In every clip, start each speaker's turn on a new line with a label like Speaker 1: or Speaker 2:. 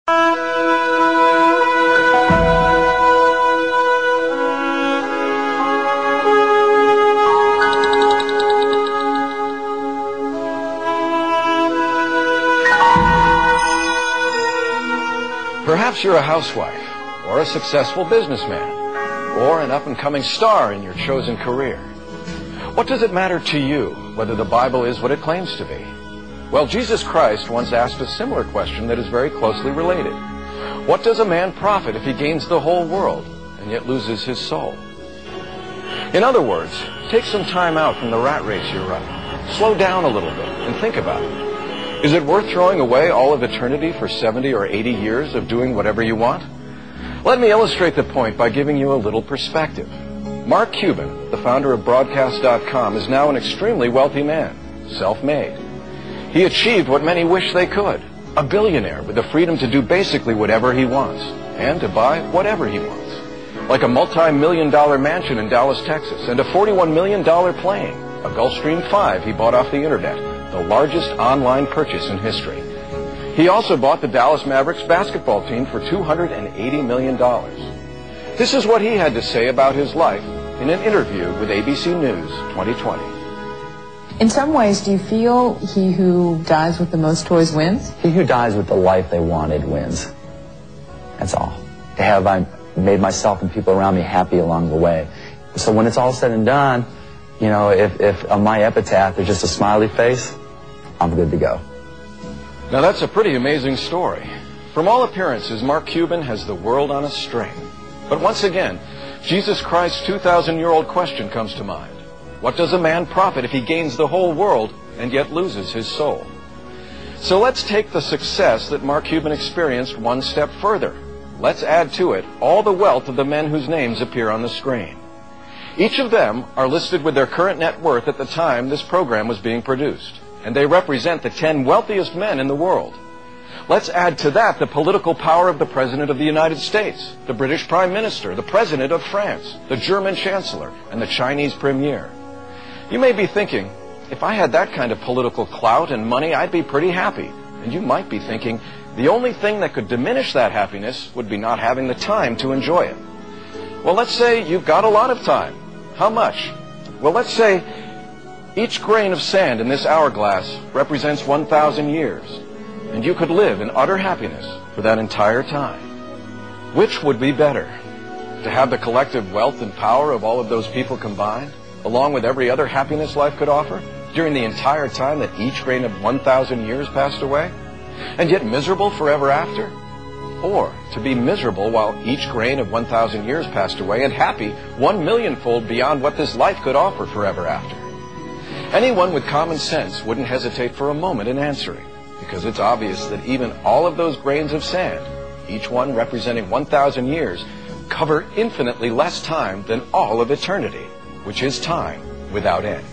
Speaker 1: Perhaps you're a housewife, or a successful businessman, or an up-and-coming star in your chosen career. What does it matter to you whether the Bible is what it claims to be? Well, Jesus Christ once asked a similar question that is very closely related. What does a man profit if he gains the whole world and yet loses his soul? In other words, take some time out from the rat race you're running. Slow down a little bit and think about it. Is it worth throwing away all of eternity for 70 or 80 years of doing whatever you want? Let me illustrate the point by giving you a little perspective. Mark Cuban, the founder of Broadcast.com, is now an extremely wealthy man, self-made. He achieved what many wish they could, a billionaire with the freedom to do basically whatever he wants, and to buy whatever he wants. Like a multi-million-dollar mansion in Dallas, Texas, and a $41 million plane, a Gulfstream 5 he bought off the internet, the largest online purchase in history. He also bought the Dallas Mavericks basketball team for $280 million. This is what he had to say about his life in an interview with ABC News 2020.
Speaker 2: In some ways, do you feel he who dies with the most toys wins?
Speaker 3: He who dies with the life they wanted wins. That's all. Have I made myself and people around me happy along the way? So when it's all said and done, you know, if on my epitaph there's just a smiley face, I'm good to go.
Speaker 1: Now that's a pretty amazing story. From all appearances, Mark Cuban has the world on a string. But once again, Jesus Christ's 2,000-year-old question comes to mind. What does a man profit if he gains the whole world and yet loses his soul? So let's take the success that Mark Cuban experienced one step further. Let's add to it all the wealth of the men whose names appear on the screen. Each of them are listed with their current net worth at the time this program was being produced, and they represent the 10 wealthiest men in the world. Let's add to that the political power of the President of the United States, the British Prime Minister, the President of France, the German Chancellor, and the Chinese Premier. You may be thinking, if I had that kind of political clout and money, I'd be pretty happy. And you might be thinking, the only thing that could diminish that happiness would be not having the time to enjoy it. Well, let's say you've got a lot of time. How much? Well, let's say each grain of sand in this hourglass represents 1,000 years, and you could live in utter happiness for that entire time. Which would be better? To have the collective wealth and power of all of those people combined, along with every other happiness life could offer, during the entire time that each grain of 1,000 years passed away, and yet miserable forever after? Or to be miserable while each grain of 1,000 years passed away and happy 1,000,000-fold beyond what this life could offer forever after? Anyone with common sense wouldn't hesitate for a moment in answering, because it's obvious that even all of those grains of sand, each one representing 1,000 years, cover infinitely less time than all of eternity, which is time without end.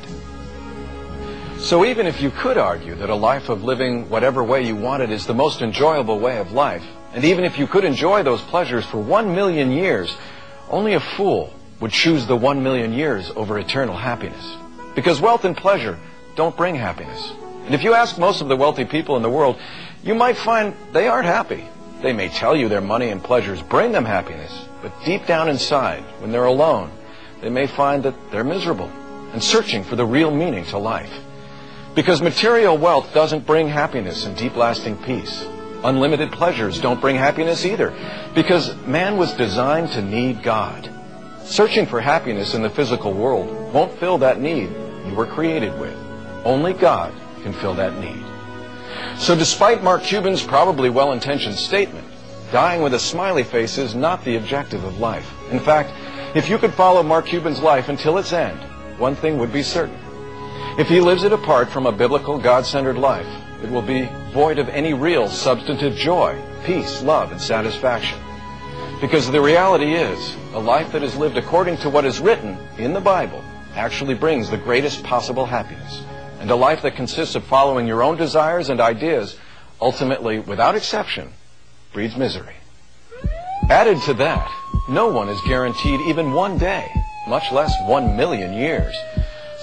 Speaker 1: So even if you could argue that a life of living whatever way you wanted is the most enjoyable way of life, and even if you could enjoy those pleasures for 1,000,000 years, only a fool would choose the 1,000,000 years over eternal happiness. Because wealth and pleasure don't bring happiness. And if you ask most of the wealthy people in the world, you might find they aren't happy. They may tell you their money and pleasures bring them happiness, but deep down inside, when they're alone, they may find that they're miserable and searching for the real meaning to life. Because material wealth doesn't bring happiness and deep lasting peace. Unlimited pleasures don't bring happiness either, because man was designed to need God. Searching for happiness in the physical world won't fill that need you were created with. Only God can fill that need. So despite Mark Cuban's probably well-intentioned statement, dying with a smiley face is not the objective of life. In fact, if you could follow Mark Cuban's life until its end, one thing would be certain. If he lives it apart from a biblical, God-centered life, it will be void of any real substantive joy, peace, love, and satisfaction. Because the reality is, a life that is lived according to what is written in the Bible actually brings the greatest possible happiness. And a life that consists of following your own desires and ideas, ultimately, without exception, breeds misery. Added to that, no one is guaranteed even one day, much less 1,000,000 years.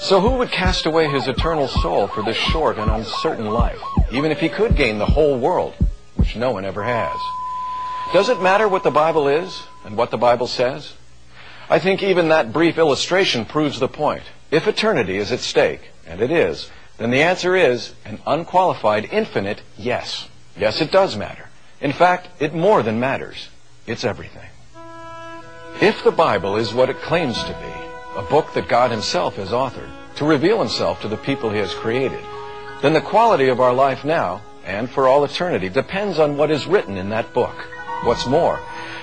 Speaker 1: So who would cast away his eternal soul for this short and uncertain life, even if he could gain the whole world, which which no one ever has. Does it matter what the Bible is and what the Bible says? I think even that brief illustration proves the point. If eternity is at stake, and it is, then the answer is an unqualified, infinite yes. Yes, it does matter. In fact, it more than matters. It's everything. If the Bible is what it claims to be, a book that God Himself has authored to reveal Himself to the people He has created, then the quality of our life now and for all eternity depends on what is written in that book. What's more,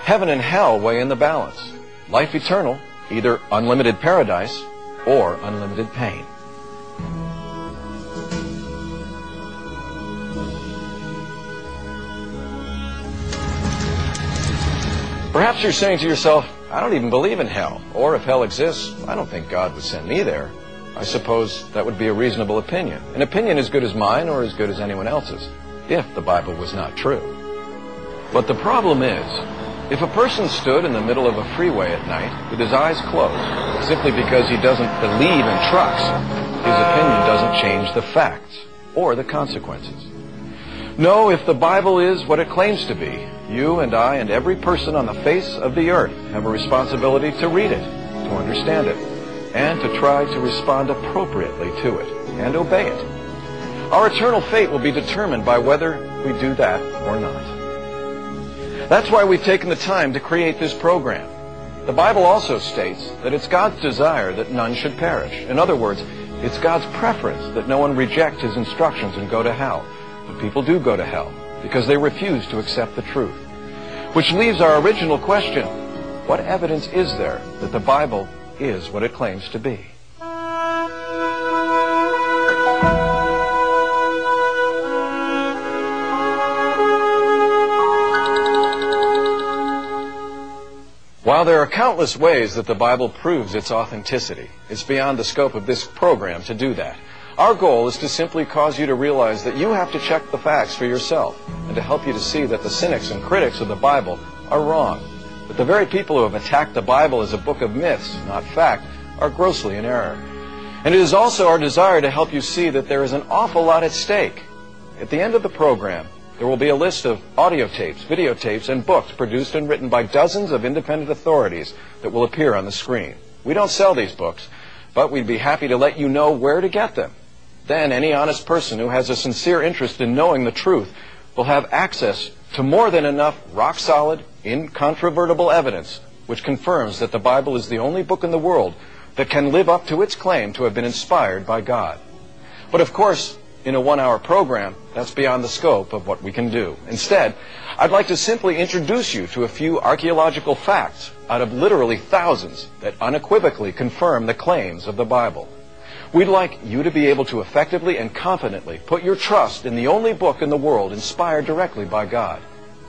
Speaker 1: heaven and hell weigh in the balance. Life eternal, either unlimited paradise or unlimited pain. Perhaps you're saying to yourself, I don't even believe in hell, or if hell exists, I don't think God would send me there. I suppose that would be a reasonable opinion. An opinion as good as mine or as good as anyone else's, if the Bible was not true. But the problem is, if a person stood in the middle of a freeway at night with his eyes closed, simply because he doesn't believe in trucks, his opinion doesn't change the facts or the consequences. No, if the Bible is what it claims to be, you and I and every person on the face of the earth have a responsibility to read it, to understand it, and to try to respond appropriately to it and obey it. Our eternal fate will be determined by whether we do that or not. That's why we've taken the time to create this program. The Bible also states that it's God's desire that none should perish. In other words, it's God's preference that no one reject His instructions and go to hell. But people do go to hell because they refuse to accept the truth. Which leaves our original question, what evidence is there that the Bible is what it claims to be? While there are countless ways that the Bible proves its authenticity, it's beyond the scope of this program to do that. Our goal is to simply cause you to realize that you have to check the facts for yourself and to help you to see that the cynics and critics of the Bible are wrong. That the very people who have attacked the Bible as a book of myths, not fact, are grossly in error. And it is also our desire to help you see that there is an awful lot at stake. At the end of the program, there will be a list of audio tapes, videotapes, and books produced and written by dozens of independent authorities that will appear on the screen. We don't sell these books, but we'd be happy to let you know where to get them. Then any honest person who has a sincere interest in knowing the truth will have access to more than enough rock-solid, incontrovertible evidence which confirms that the Bible is the only book in the world that can live up to its claim to have been inspired by God. But of course, in a one-hour program, that's beyond the scope of what we can do. Instead, I'd like to simply introduce you to a few archaeological facts out of literally thousands that unequivocally confirm the claims of the Bible. We'd like you to be able to effectively and confidently put your trust in the only book in the world inspired directly by God.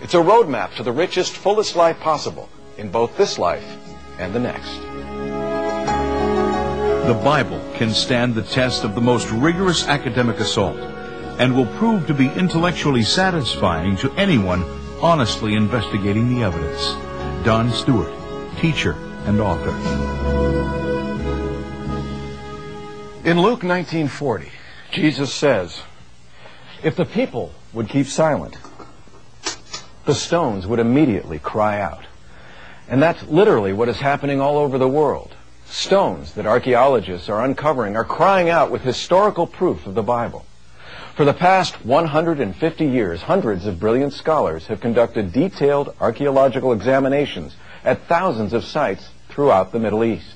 Speaker 1: It's a roadmap to the richest, fullest life possible in both this life and the next.
Speaker 4: The Bible can stand the test of the most rigorous academic assault and will prove to be intellectually satisfying to anyone honestly investigating the evidence. Don Stewart, teacher and author.
Speaker 1: In Luke 19:40, Jesus says, if the people would keep silent, the stones would immediately cry out. And that's literally what is happening all over the world. Stones that archaeologists are uncovering are crying out with historical proof of the Bible. For the past 150 years, hundreds of brilliant scholars have conducted detailed archaeological examinations at thousands of sites throughout the Middle East.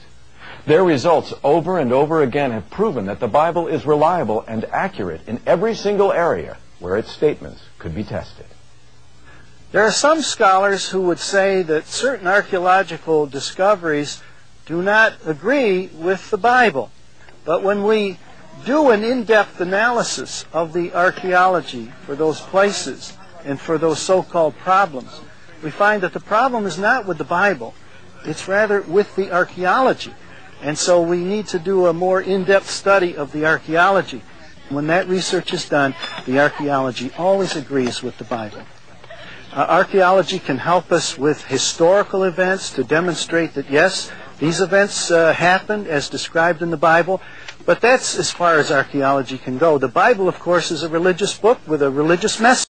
Speaker 1: Their results over and over again have proven that the Bible is reliable and accurate in every single area where its statements could be tested.
Speaker 5: There are some scholars who would say that certain archaeological discoveries do not agree with the Bible. But when we do an in-depth analysis of the archaeology for those places and for those so-called problems, we find that the problem is not with the Bible, it's rather with the archaeology. And so we need to do a more in-depth study of the archaeology. When that research is done, the archaeology always agrees with the Bible. Archaeology can help us with historical events to demonstrate that, yes, these events happened as described in the Bible, but that's as far as archaeology can go. The Bible, of course, is a religious book with a religious message.